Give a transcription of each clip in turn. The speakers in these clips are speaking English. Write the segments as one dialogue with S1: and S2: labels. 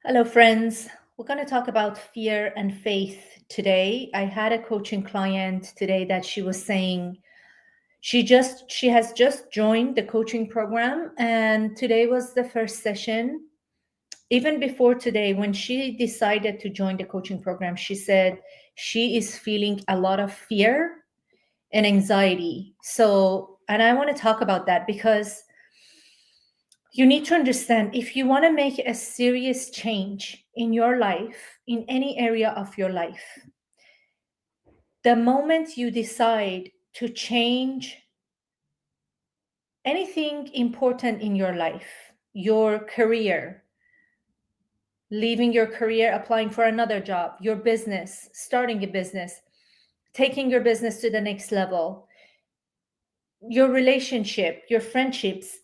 S1: Hello, friends. We're going to talk about fear and faith today. I had a coaching client today that she was saying she has just joined the coaching program, and today was the first session. Even before today, when she decided to join the coaching program, she said she is feeling a lot of fear and anxiety. And I want to talk about that because you need to understand, if you want to make a serious change in your life, in any area of your life, the moment you decide to change anything important in your life, your career, leaving your career, applying for another job, your business, starting a business, taking your business to the next level, your relationship, your friendships,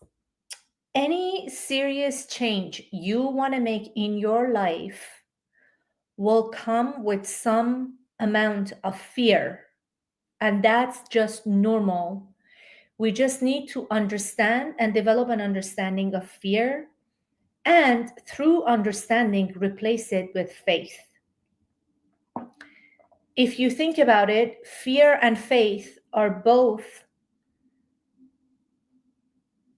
S1: any serious change you want to make in your life will come with some amount of fear. And that's just normal. We just need to understand and develop an understanding of fear, and through understanding, replace it with faith. If you think about it, fear and faith are both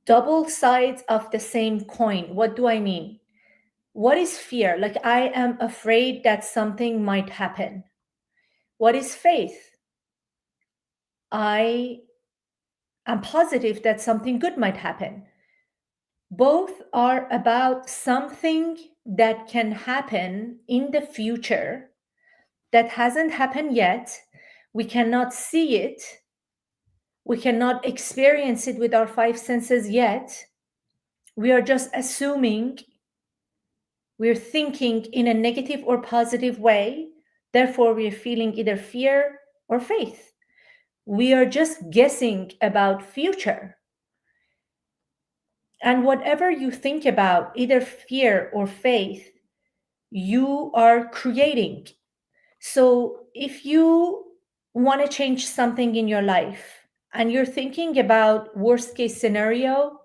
S1: double sides of the same coin. What do I mean? What is fear? Like, I am afraid that something might happen. What is faith? I am positive that something good might happen. Both are about something that can happen in the future that hasn't happened yet. We cannot see it. We cannot experience it with our five senses yet. We are just assuming, we're thinking in a negative or positive way. Therefore, we're feeling either fear or faith. We are just guessing about future. And whatever you think about, either fear or faith, you are creating. So if you want to change something in your life and you're thinking about worst case scenario,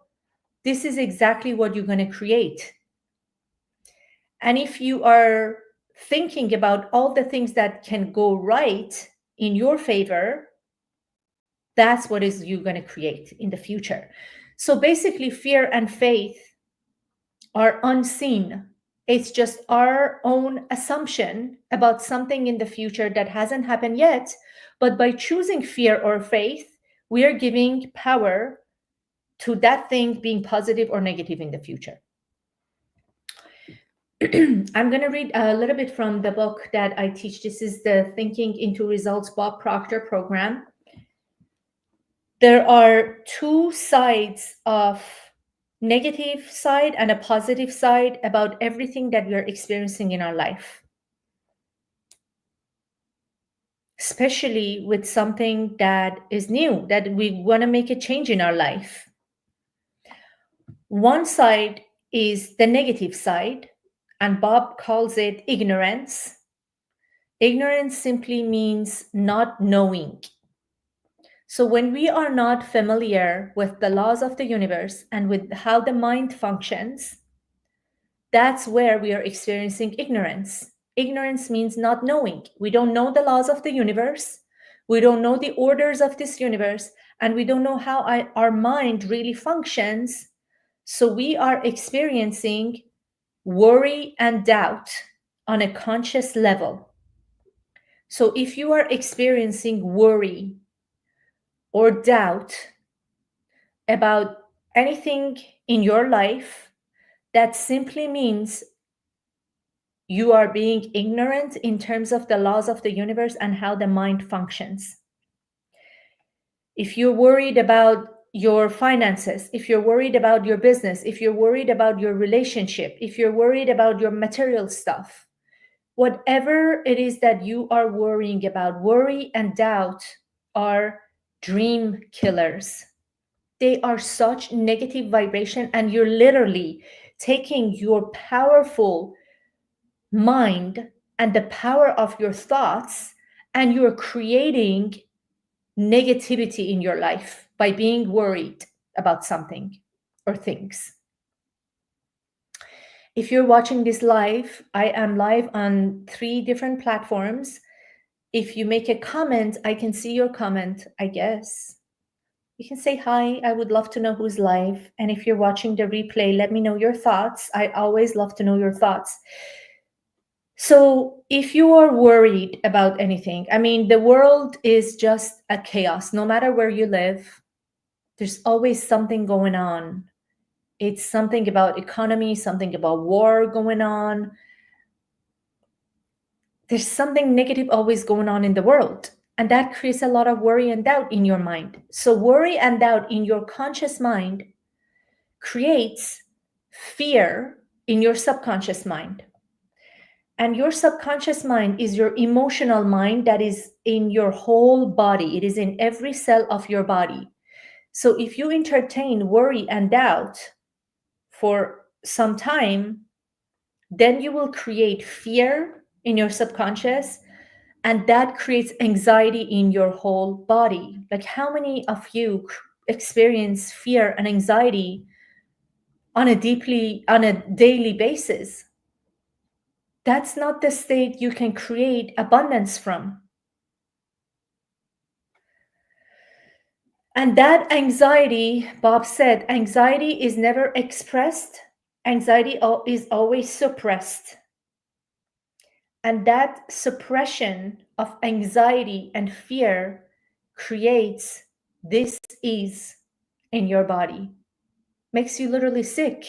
S1: this is exactly what you're going to create. And if you are thinking about all the things that can go right in your favor, that's what is you're going to create in the future. So basically, fear and faith are unseen. It's just our own assumption about something in the future that hasn't happened yet. But by choosing fear or faith, we are giving power to that thing being positive or negative in the future. I'm going to read a little bit from the book that I teach. This is the Thinking into Results Bob Proctor program. There are two sides of negative side and a positive side about everything that we are experiencing in our life, especially with something that is new, that we want to make a change in our life. One side is the negative side, and Bob calls it ignorance. Ignorance simply means not knowing. So when we are not familiar with the laws of the universe and with how the mind functions, that's where we are experiencing ignorance. Ignorance means not knowing. We don't know the laws of the universe. We don't know the orders of this universe, and we don't know how our mind really functions. So we are experiencing worry and doubt on a conscious level. So if you are experiencing worry or doubt about anything in your life, that simply means you are being ignorant in terms of the laws of the universe and how the mind functions. If you're worried about your finances, if you're worried about your business, if you're worried about your relationship, if you're worried about your material stuff, whatever it is that you are worrying about, worry and doubt are dream killers. They are such negative vibration, and you're literally taking your powerful mind and the power of your thoughts, and you're creating negativity in your life by being worried about something or things. If you're watching this live, I am live on 3 different platforms. If you make a comment, I can see your comment, I guess. You can say hi. I would love to know who's live. And if you're watching the replay, let me know your thoughts. I always love to know your thoughts. So if you are worried about anything, I mean, the world is just a chaos. No matter where you live, there's always something going on. It's something about economy, something about war going on. There's something negative always going on in the world. And that creates a lot of worry and doubt in your mind. So worry and doubt in your conscious mind creates fear in your subconscious mind. And your subconscious mind is your emotional mind that is in your whole body. It is in every cell of your body. So if you entertain worry and doubt for some time, then you will create fear in your subconscious, and that creates anxiety in your whole body. Like, how many of you experience fear and anxiety on a daily basis? That's not the state you can create abundance from. And that anxiety, Bob said, anxiety is never expressed. Anxiety is always suppressed. And that suppression of anxiety and fear creates this ease in your body, makes you literally sick.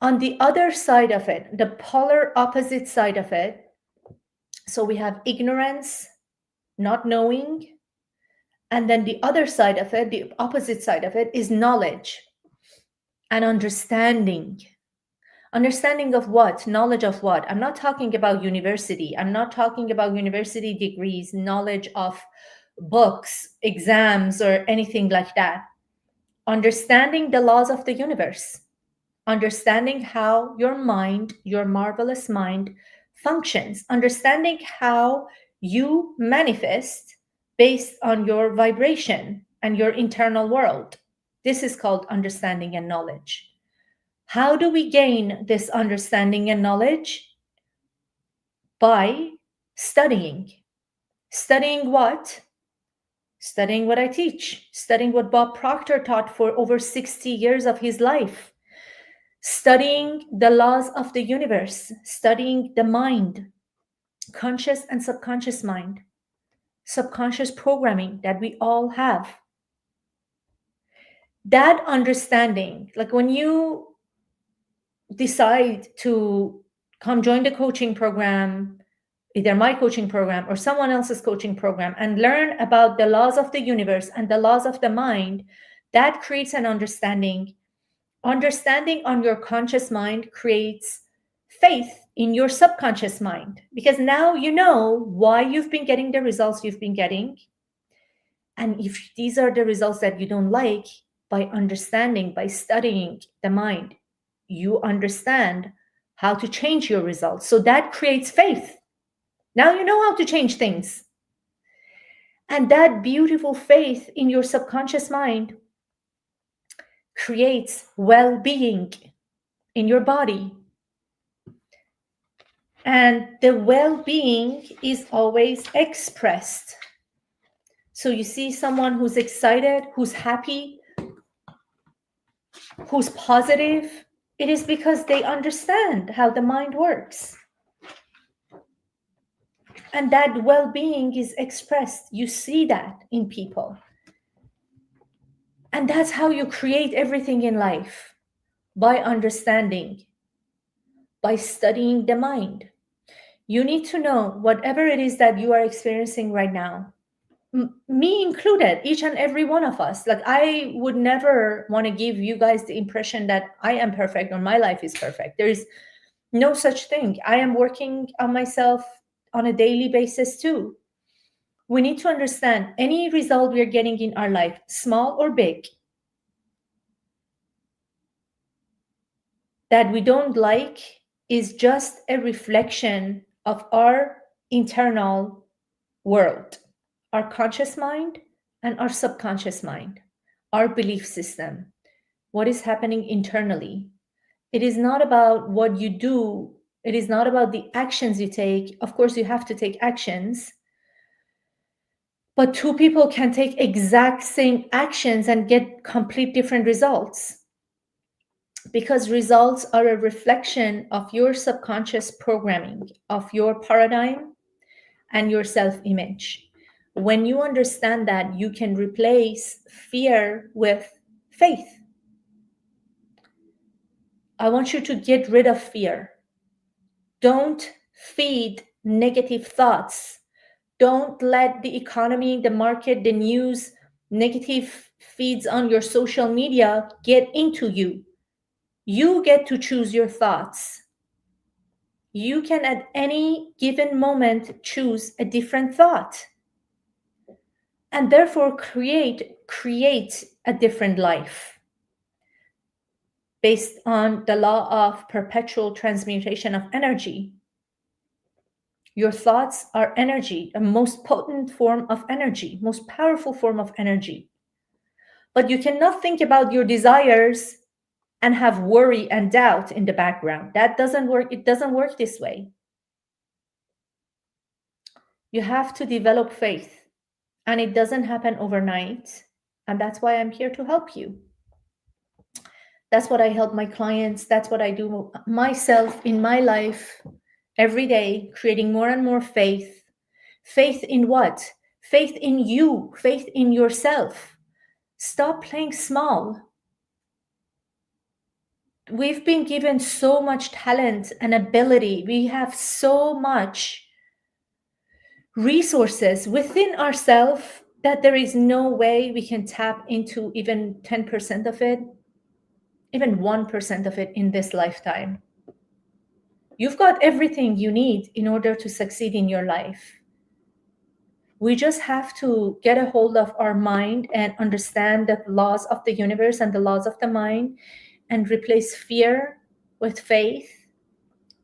S1: On the other side of it, the polar opposite side of it, so we have ignorance, not knowing, and then the other side of it, the opposite side of it, is knowledge and understanding. Understanding of what? Knowledge of what? I'm not talking about university. I'm not talking about university degrees, knowledge of books, exams, or anything like that. Understanding the laws of the universe. Understanding how your mind, your marvelous mind, functions. Understanding how you manifest based on your vibration and your internal world. This is called understanding and knowledge. How do we gain this understanding and knowledge? By studying. Studying what? Studying what I teach. Studying what Bob Proctor taught for over 60 years of his life. Studying the laws of the universe. Studying the mind, conscious and subconscious mind, subconscious programming that we all have. That understanding, like when you decide to come join the coaching program, either my coaching program or someone else's coaching program, and learn about the laws of the universe and the laws of the mind, that creates an understanding. Understanding on your conscious mind creates faith in your subconscious mind, because now you know why you've been getting the results you've been getting. And if these are the results that you don't like, by understanding, by studying the mind, you understand how to change your results. So that creates faith. Now you know how to change things. And that beautiful faith in your subconscious mind creates well-being in your body. And the well-being is always expressed. So you see someone who's excited, who's happy, who's positive, it is because they understand how the mind works. And that well-being is expressed. You see that in people. And that's how you create everything in life, by understanding, by studying the mind. You need to know whatever it is that you are experiencing right now, me included, each and every one of us. Like, I would never want to give you guys the impression that I am perfect or my life is perfect. There is no such thing. I am working on myself on a daily basis too. We need to understand any result we are getting in our life, small or big, that we don't like, is just a reflection of our internal world, our conscious mind and our subconscious mind, our belief system. what is happening internally. It is not about what you do. It is not about the actions you take. Of course, you have to take actions, but two people can take exact same actions and get complete different results, because results are a reflection of your subconscious programming, of your paradigm and your self-image. When you understand that, you can replace fear with faith. I want you to get rid of fear. Don't feed negative thoughts. Don't let the economy, the market, the news, negative feeds on your social media get into you. You get to choose your thoughts. You can at any given moment choose a different thought and therefore create a different life based on the law of perpetual transmutation of energy. Your thoughts are energy, a most potent form of energy, most powerful form of energy. But you cannot think about your desires and have worry and doubt in the background. That doesn't work. It doesn't work this way. You have to develop faith, and it doesn't happen overnight. And that's why I'm here to help you. That's what I help my clients. That's what I do myself in my life every day, creating more and more faith. Faith in what? Faith in you, faith in yourself. Stop playing small. We've been given so much talent and ability. We have so much resources within ourselves that there is no way we can tap into even 10% of it, even 1% of it in this lifetime. You've got everything you need in order to succeed in your life. We just have to get a hold of our mind and understand the laws of the universe and the laws of the mind and replace fear with faith.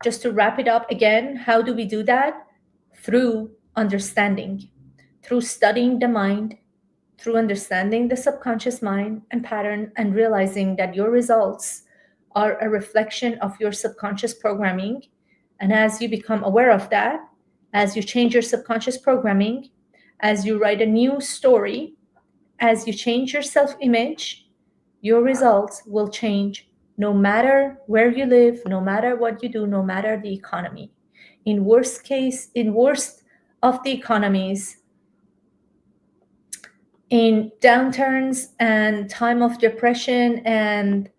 S1: Just to wrap it up again, how do we do that? Through understanding, through studying the mind, through understanding the subconscious mind and pattern, and realizing that your results are a reflection of your subconscious programming. And as you become aware of that, as you change your subconscious programming, as you write a new story, as you change your self-image, your results will change no matter where you live, no matter what you do, no matter the economy. In worst of the economies, in downturns and time of depression and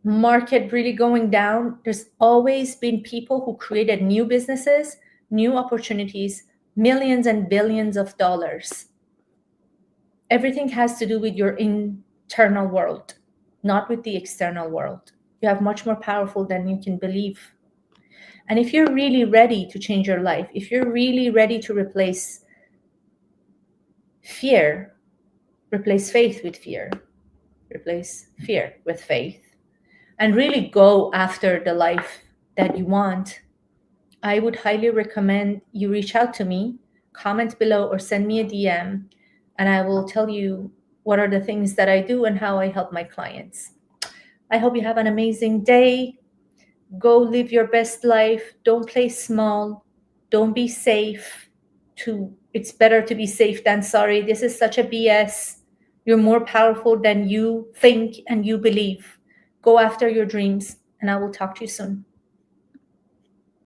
S1: market really going down, there's always been people who created new businesses, new opportunities, millions and billions of dollars. Everything has to do with your internal world, not with the external world. You have much more powerful than you can believe. And if you're really ready to change your life, if you're really ready to replace fear, replace faith with fear, replace fear with faith, and really go after the life that you want, I would highly recommend you reach out to me, comment below, or send me a DM, and I will tell you what are the things that I do and how I help my clients. I hope you have an amazing day. Go live your best life. Don't play small. Don't be safe. It's better to be safe than sorry. This is such a BS. You're more powerful than you think and you believe. Go after your dreams, and I will talk to you soon.